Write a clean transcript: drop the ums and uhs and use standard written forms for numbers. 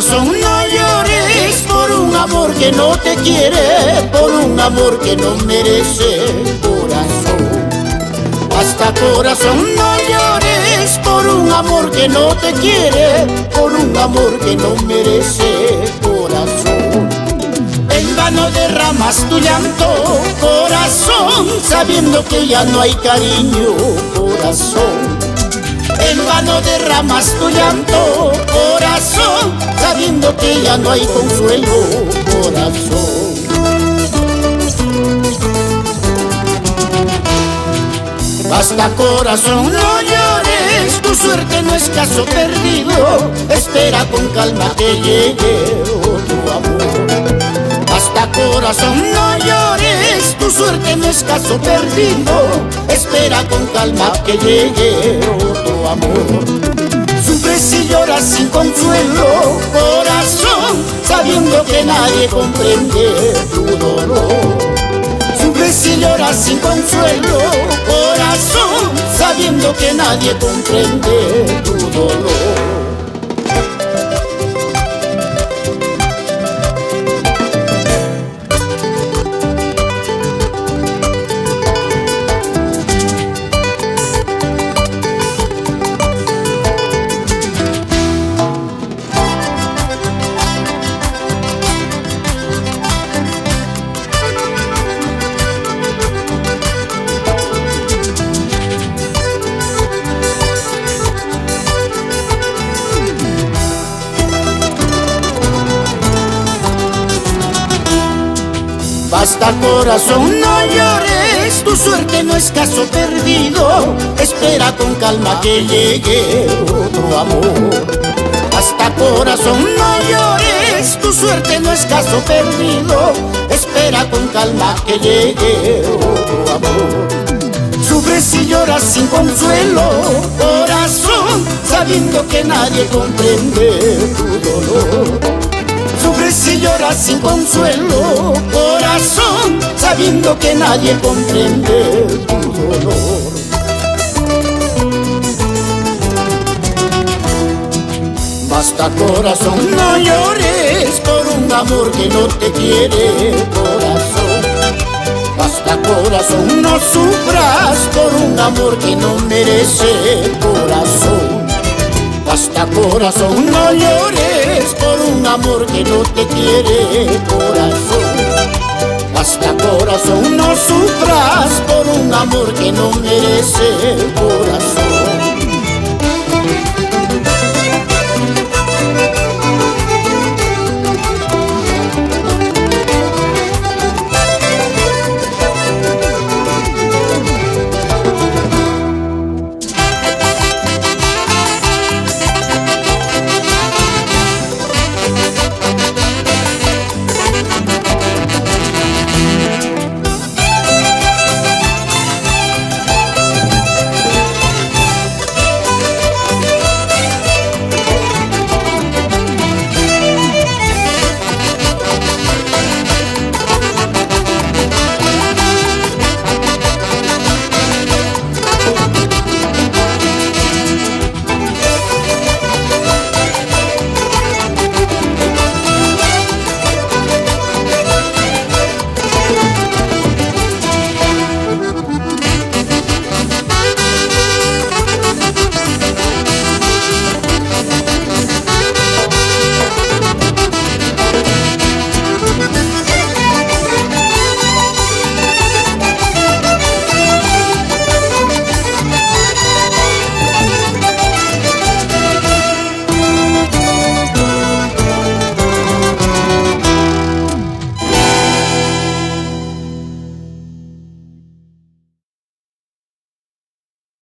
corazón, no llores por un amor que no te quiere, por un amor que no merece, corazón. Basta, corazón, no llores por un amor que no te quiere, por un amor que no merece, corazón. En vano derramas tu llanto, corazón, sabiendo que ya no hay cariño, corazón. En vano derramas tu llanto, corazón, sabiendo que ya no hay consuelo, corazón. Basta, corazón, no llores, tu suerte no es caso perdido, espera con calma que llegue otro amor. Basta, corazón, no llores, tu suerte no es caso perdido, espera con calma que llegue otro amor. Sufres y lloras sin consuelo, corazón, sabiendo que nadie comprende tu dolor. Sufres y lloras sin consuelo, corazón, sabiendo que nadie comprende tu dolor. Basta, corazón, no llores, tu suerte no es caso perdido, espera con calma que llegue otro amor. Basta, corazón, no llores, tu suerte no es caso perdido, espera con calma que llegue otro amor. Sufres y lloras sin consuelo, corazón, sabiendo que nadie comprende tu dolor. Sufres y lloras sin consuelo, corazón, sabiendo que nadie comprende tu dolor. Basta, corazón, no llores por un amor que no te quiere, corazón. Basta, corazón, no sufras por un amor que no merece, corazón. Basta, corazón, no llores por un amor que no te quiere, corazón. Basta, corazón, no sufras por un amor que no merece, corazón.